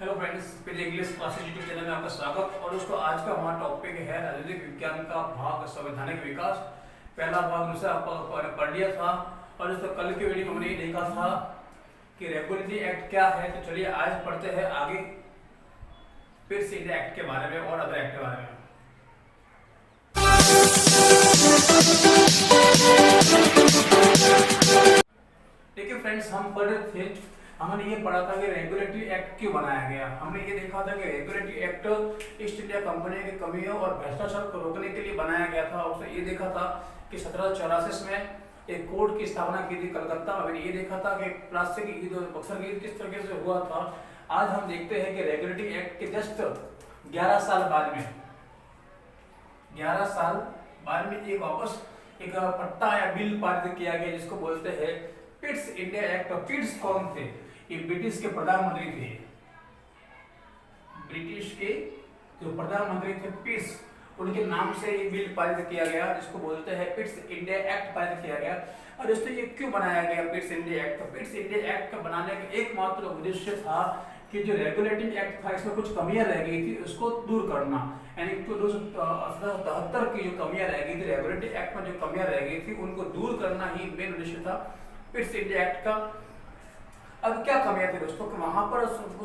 Hello friends, page English classes YouTube channel में आपका स्वागत। और दोस्तों, आज का हमारा टॉपिक है राजनीतिक विज्ञान का भाग संवैधानिक विकास। पहला भाग दूसरा आपको पढ़ लिया था। और दोस्तों, कल की वीडियो में हमने ये देखा था कि रेगुलेटरी एक्ट क्या है। तो चलिए आज पढ़ते हैं आगे फिर से इंडिया एक्ट के बारे में और अदर एक्ट के बारे में। देखिए फ्रेंड्स, हम पढ़ रहे थे, हमने ये पढ़ा था कि रेगुलेटरी एक्ट क्यों बनाया गया। हमने ये देखा था कि regulatory act east India company की कमियों और भ्रष्टाचार को रोकने के लिए बनाया गया था। और ये देखा था कि 1784 में एक कोर्ट की स्थापना की थी कलकत्ता में। ये देखा था कि प्लास्टिक ईद और बक्सर की ईद किस तरीके से हुआ था। आज हम देखते हैं कि रेगुलेटरी एक्ट के जस्ट 11 साल बाद में 11 साल बाद में एक वापस एक पट्टा या बिल पारित किया गया जिसको बोलते हैं पिट्स इंडिया एक्ट। पिट्स कौन थे? ये ब्रिटिश के प्रधानमंत्री थे। ब्रिटिश के जो प्रधानमंत्री थे पिट्स, उनके नाम से ये बिल पारित किया गया जिसको बोलते हैं पिट्स इंडिया एक्ट पारित किया गया। और दोस्तों, ये क्यों बनाया गया पिट्स इंडिया एक्ट? तो पिट्स इंडिया एक्ट बनाने का एकमात्र उद्देश्य था कि जो रेगुलेटिंग एक्ट था इसमें कुछ कमियां रह गई थी उसको दूर करना। यानी तो 1973 की जो कमियां रह गई थी रेगुलेटिंग एक्ट में, जो कमियां रह गई थी उनको दूर करना ही मेन उद्देश्य था पिट्स इंडिया एक्ट का। अब क्या कमियां थी दोस्तों कि वहां पर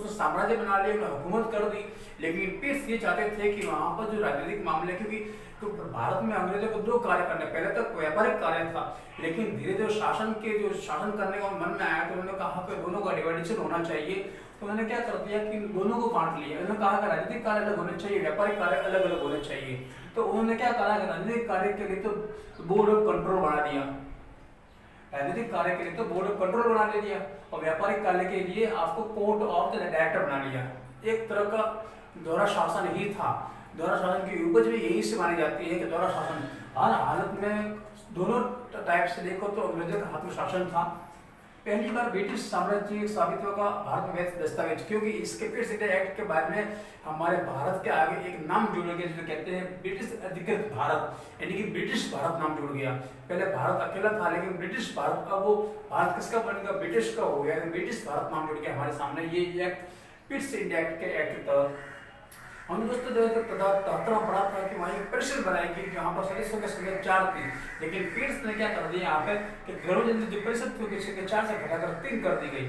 साम्राज्य बना लिया, हुकूमत कर दी। लेकिन पिट्स ये चाहते थे कि वहां पर जो राजनीतिक मामले, क्योंकि तो भारत में अंग्रेजों को दो कार्य करने, पहले तक व्यापारिक कार्य था, लेकिन धीरे धीरे शासन करने का मन में आया तो उन्होंने कहा कि दोनों का डिवाइडेशन होना चाहिए। तो उन्होंने क्या कर दिया कि दोनों को बांट लिया। उन्होंने कहा कि राजनीतिक कार्य अलग होने चाहिए, व्यापारिक कार्य अलग अलग होने चाहिए। तो उन्होंने क्या कहा कि राजनीतिक कार्य के लिए तो बोर्ड ऑफ कंट्रोल बना दिया, राजनीतिक कार्य के लिए तो बोर्ड ऑफ कंट्रोल बना दिया, और व्यापारिक कार्य के लिए आपको कोर्ट ऑफ द डायरेक्टर बना लिया। एक तरह का दोहरा शासन ही था। दोहरा शासन की उपज भी यही से मानी जाती है कि दोहरा शासन हर हालत में, दोनों टाइप से देखो तो अंग्रेजों का हाथ में शासन था। पहली बार ब्रिटिश साम्राज्य साबित होगा भारत में वैध दस्तावेज, क्योंकि इसके पिट्स इंडिया एक्ट के बारे में हमारे भारत के आगे एक नाम जुड़ गया जिसे कहते हैं ब्रिटिश अधिकृत भारत, यानी कि ब्रिटिश भारत नाम जुड़ गया। पहले भारत अकेला था, लेकिन ब्रिटिश भारत का वो भारत किसका बन गया? ब्रिटिश का हो गया। ब्रिटिश भारत नाम जुड़ गया हमारे सामने ये एक्ट पिट्स इंडिया एक्ट के एक्ट के तहत। हमने दोस्तों 1973 में पढ़ा था कि वहाँ एक परिषद बनाई गई जहाँ पर सदस्यों की संख्या 4 थी। लेकिन पिट्स ने क्या कर दिया यहाँ पे कि गवर्नमेंट जो परिषद थी उसकी संख्या 4 से घटाकर 3 कर दी गई।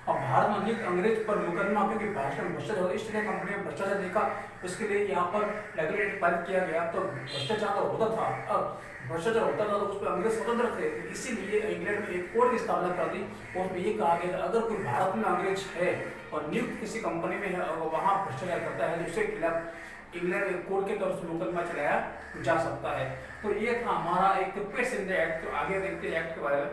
और भारत में अनेक अंग्रेज पर मुकदमा, क्योंकि भारत में भ्रष्टाचार, ईस्ट इंडिया कंपनी में भ्रष्टाचार देखा, उसके लिए यहाँ पर रेगुलेटरी पारित किया गया। तो भ्रष्टाचार तो होता था, अब भ्रष्टाचार होता था तो उस पर अंग्रेज स्वतंत्र थे, इसीलिए इंग्लैंड में एक कोर्ट की स्थापना कर दी। और ये कहा गया अगर कोई भारत में अंग्रेज है और नियुक्त किसी कंपनी में है और वहाँ भ्रष्टाचार करता है तो उसके खिलाफ इंग्लैंड कोर्ट के तौर से मुकदमा चलाया जा सकता है। तो ये था हमारा एक पिट्स इंडिया एक्ट। तो आगे देखते हैं एक्ट के बारे में।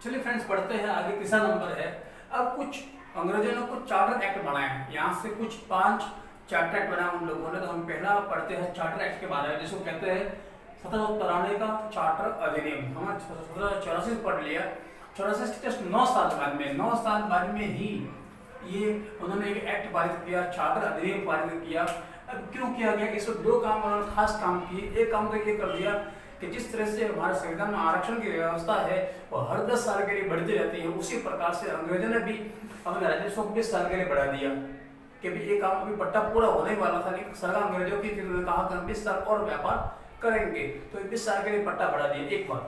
चलिए फ्रेंड्स, पढ़ते हैं आगे। तीसरा नंबर है, अब कुछ अंग्रेजों ने कुछ चार्टर एक्ट बनाए। यहाँ से कुछ 5 चार्टर एक्ट बनाए उन लोगों ने। तो हम पहला पढ़ते हैं चार्टर एक्ट के बारे में, जिसको कहते हैं 1793 का चार्टर अधिनियम। हमने 1784 पढ़ लिया। 84 के जस्ट 9 साल बाद में, 9 साल बाद में ही ये उन्होंने एक एक्ट पारित किया, चार्टर अधिनियम पारित किया। अब क्यों किया गया? इसमें 2 काम उन्होंने खास काम किए। एक काम तो ये कर दिया कि जिस तरह से हमारे संविधान में आरक्षण की व्यवस्था है वो हर 10 साल के लिए बढ़ती रहती है, उसी प्रकार से अंग्रेजों ने भी अपने राजस्व को 20 साल के लिए बढ़ा दिया कि भी ये काम अभी पट्टा पूरा होने वाला था, लेकिन सरकार अंग्रेजों की कहा कि हम 20 साल और व्यापार करेंगे, तो 20 साल के लिए पट्टा बढ़ा दिया एक बार।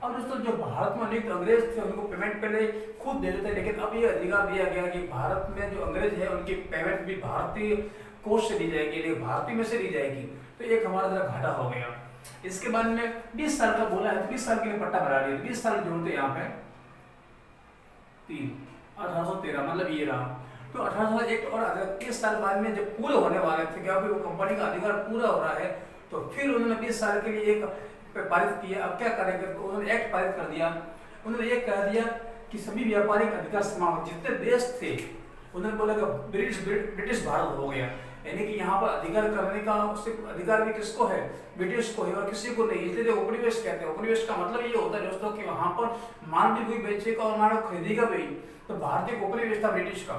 अब दोस्तों, जो भारत में अनेक अंग्रेज थे उनको पेमेंट पहले खुद देते थे, लेकिन अब ये अधिकार दिया गया कि भारत में जो अंग्रेज है उनकी पेमेंट भी भारतीय कोष से दी जाएगी, लेकिन भारतीय में से दी जाएगी। तो एक हमारा जरा घाटा हो गया। इसके बाद में 20 साल का बोला है तो 20 साल के लिए पट्टा बढ़ा दिया। 20 साल जोड़ते यहाँ पे 3 1813 मतलब ये रहा। तो 1801 और 30 साल बाद में जब पूरे होने वाले थे, क्या वो कंपनी का अधिकार पूरा हो रहा है, तो फिर उन्होंने 20 साल के लिए एक पारित किया। अब क्या करेंगे? तो उन्होंने एक्ट पारित कर दिया। उन्होंने ये कह दिया कि सभी व्यापारिक अधिकार समाप्त, जितने देश थे उन्होंने बोला कि ब्रिटिश भारत हो गया, यानी कि यहाँ पर अधिकार करने का उससे अधिकार भी किसको है? ब्रिटिश को है और किसी को नहीं। इसलिए उपनिवेश कहते हैं। उपनिवेश का मतलब ये होता है दोस्तों कि वहां पर माल भी कोई बेचेगा और माल खरीदेगा भी। तो भारतीय उपनिवेश था ब्रिटिश का।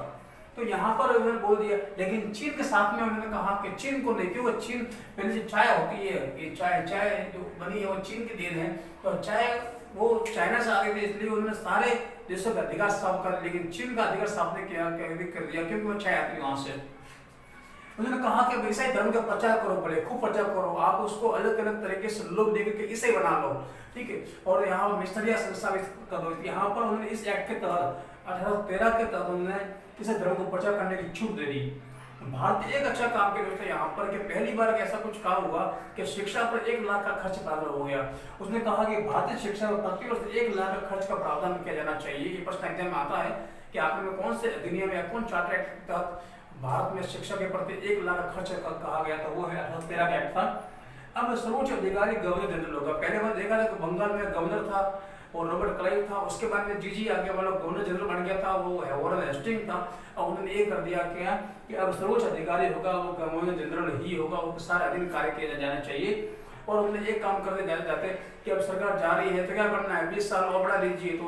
तो यहाँ पर उन्होंने बोल दिया, लेकिन चीन के साथ में उन्होंने कहा कि चीन को नहीं, क्योंकि चीन पहले जो चाय होती है, ये चाय जो बनी है वो चीन की देन है, तो चाय वो चाइना से आ गई थी, इसलिए उन्होंने सारे देशों का अधिकार साफ कर, लेकिन चीन का अधिकार साफ नहीं किया, कर दिया, क्योंकि वो अच्छा यात्री वहां से। उन्होंने कहा कि ईसाई धर्म का प्रचार करो, बड़े खूब प्रचार करो, आप उसको अलग अलग तरीके से लोग देख के ईसाई बना लो, ठीक है, और यहाँ मिशनरियां संस्थापित कर दो। यहाँ पर उन्होंने इस एक्ट के तहत 1813 के तहत उन्होंने ईसाई धर्म को प्रचार करने की छूट दे दी। भारत एक अच्छा काम किया दोस्तों यहाँ पर कि पहली बार ऐसा कुछ काम हुआ कि शिक्षा पर 1 लाख का खर्च प्रावधान हो गया। उसने कहा कि भारतीय शिक्षा में प्रतिवर्ष 1 लाख का खर्च का प्रावधान किया जाना चाहिए। ये प्रश्न एग्जाम में आता है कि आपने में कौन से अधिनियम या कौन चार्टर एक्ट के तहत भारत में शिक्षा के प्रति 1 लाख का खर्च कहा गया था, वो है 1813 का एक्ट था। अब सर्वोच्च अधिकारी गवर्नर जनरल होगा। पहले बार देखा था कि बंगाल में गवर्नर था और रॉबर्ट क्लाइव था, उसके बाद में जीजी आगे वाला गवर्नर जनरल बन गया था, वो वॉरेन हेस्टिंग था। और उन्होंने ये कर दिया क्या कि अब सर्वोच्च अधिकारी होगा वो गवर्नर जनरल ही होगा, वो सारे अधीन कार्य किए जाना चाहिए। और उन्होंने एक काम करने जाते कि अब सरकार जा रही है तो क्या करना है, 20 साल और बढ़ा लीजिए, तो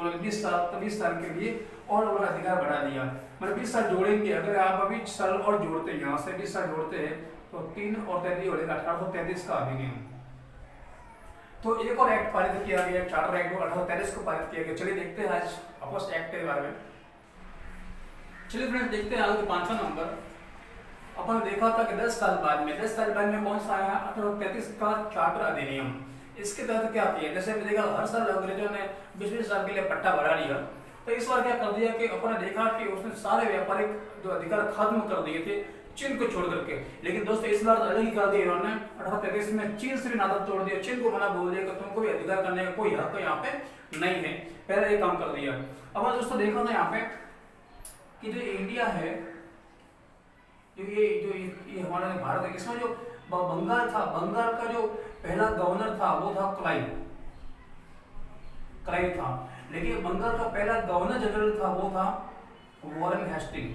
20 साल के लिए और उन्होंने अधिकार बढ़ा दिया, मतलब 20 साल जोड़ेंगे। अगर आप अभी 20 साल और जोड़ते हैं, यहाँ से 20 साल जोड़ते हैं तो 3 और 33 हो जाएगा 1833 का अधिनियम। तो एक और एक्ट पारित किया गया, चार्टर एक्ट 1833 को पारित किया गया। चलिए देखते हैं आज फर्स्ट एक्ट के बारे में। चलिए फ्रेंड्स देखते हैं आगे 5वां नंबर। अपन देखा था कि 10 साल बाद में कौन सा आया, 1833 का चार्टर अधिनियम। इसके तहत क्या किया, जैसे देखा हर साल अंग्रेजों ने 20-20 साल के लिए पट्टा बढ़ा लिया, तो इस बार क्या कर दिया कि अपन ने देखा कि उसने सारे व्यापारिक जो अधिकार खत्म कर दिए थे चीन को छोड़ करके। लेकिन दोस्तों इस बार अलग ही कर दिया इन्होंने, 1833 में चीन से भी नाता तोड़ दिया, चीन को मना बोल दिया कि तुमको भी अधिकार करने का कोई हक यहाँ पे नहीं है। पहले ये काम कर दिया। अब दोस्तों देखा था यहाँ पे कि जो इंडिया है, जो ये हमारा भारत है, इसमें जो बंगाल था, बंगाल का जो पहला गवर्नर था वो था क्लाइव था। लेकिन बंगाल का पहला गवर्नर जनरल था वो था वॉरेन हेस्टिंग,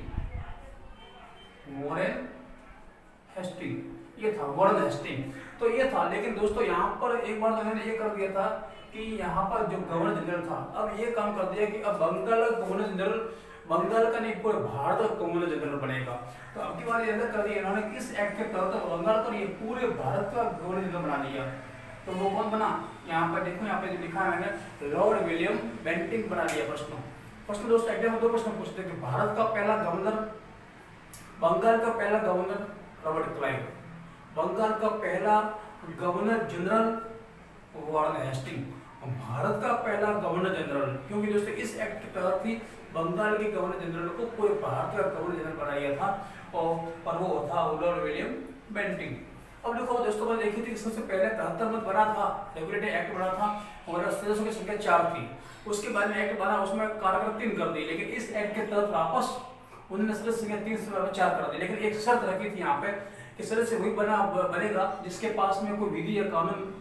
ये था वॉरेन हेस्टिंग, तो ये था। लेकिन दोस्तों यहाँ पर एक बार उन्होंने ये कर दिया था कि यहाँ पर जो गवर्नर जनरल था, अब ये काम कर दिया कि अब बंगाल गवर्नर जनरल, बंगाल का नहीं पूरे भारत का गवर्नर जनरल बनेगा। तो अब की बार ये कर दिया इन्होंने, इस एक्ट के तहत बंगाल का ये पूरे भारत का गवर्नर जनरल बना दिया। तो वो कौन बना, यहाँ पर देखो, यहाँ पे जो लिखा है मैंने, लॉर्ड विलियम बेंटिंक बना दिया। प्रश्न दोस्तों एग्जाम में 2 प्रश्न पूछते हैं कि भारत का पहला गवर्नर, बंगाल का पहला गवर्नर रॉबर्ट क्लाइव, बंगाल का पहला governor general Warren Hasting, Bharat का पहला गवर्नर जनरल। क्योंकि दोस्तों इस एक्ट के तहत ही बंगाल के गवर्नर जनरल को पूरे भारत का गवर्नर जनरल बनाया था, और वो था लॉर्ड विलियम बेंटिंक। अब देखो दोस्तों मैंने देखी थी सबसे पहले 73 में बना था, रेगुलेटरी एक्ट बना था और सदस्यों की संख्या 4 थी। उसके बाद में एक्ट बना, उसमें कार्यकाल 3 कर दी। लेकिन इस एक्ट के तहत वापस उन्होंने सदस्य संख्या 3 से 4 कर दी। लेकिन एक शर्त रखी थी यहाँ पे कि सदस्य वही बनेगा जिसके पास में कोई विधि या कानून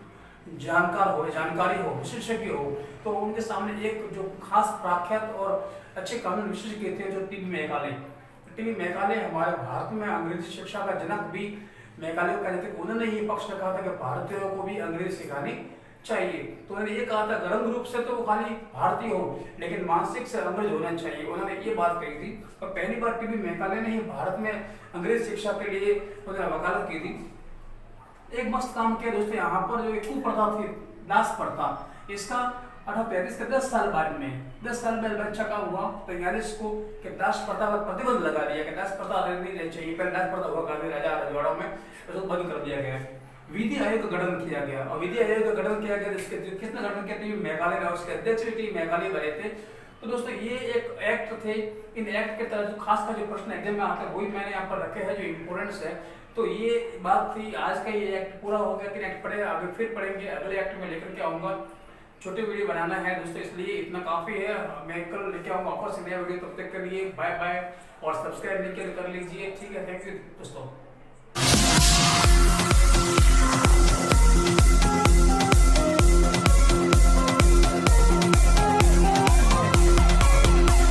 जानकारी हो, विशेषज्ञ हो। तो उनके सामने एक जो खास प्रख्यात और अच्छे कानून विशेषज्ञ थे, जो टीबी मैकाले हमारे भारत में अंग्रेजी शिक्षा का जनक भी मैकाले को कहते थे। उन्होंने ये पक्ष रखा था कि भारतीयों को भी अंग्रेजी सिखानी चाहिए। तो उन्होंने ये कहा था गरम रूप से तो वो खाली भारतीय हो, लेकिन मानसिक से अंग्रेज होना चाहिए, उन्होंने ये बात कही थी। और पहली बार टीबी मैकाले ने ही भारत में अंग्रेजी शिक्षा के लिए उन्होंने वकालत की थी। एक मस्त काम किया दोस्तों, यहाँ पर जो एक कुप्रथा थी, दास प्रथा, इसका 1835 के 10 साल बाद बच्चा का हुआ 43 को कि दास प्रथा पर प्रतिबंध लगा दिया कि दास प्रथा नहीं चाहिए। पहले दास प्रथा हुआ करती राजा रजवाड़ों में, उसको बंद कर दिया गया। विधि आयोग का गठन किया गया, और विधि आयोग का गठन किया गया जिसके किसने गठन किया, टीबी मैकाले ने, उसके अध्यक्ष भी टीबी मैकाले बने थे। तो दोस्तों ये एक एक्ट थे। इन एक्ट के तहत खास का जो प्रश्न एग्जाम में आता है वही मैंने यहाँ पर रखे हैं जो इम्पोर्टेंस है। तो ये बात थी, आज का ये एक्ट पूरा हो गया। 3 एक्ट पढ़े, आगे फिर पढ़ेंगे, अगले एक्ट में लेकर के आऊंगा। छोटे वीडियो बनाना है दोस्तों, इसलिए इतना काफी है। मैं कल लेके आऊंगा वापस नया वीडियो, तब तक के लिए बाय बाय, और सब्सक्राइब नहीं किया कर लीजिए, ठीक है। थैंक यू दोस्तों।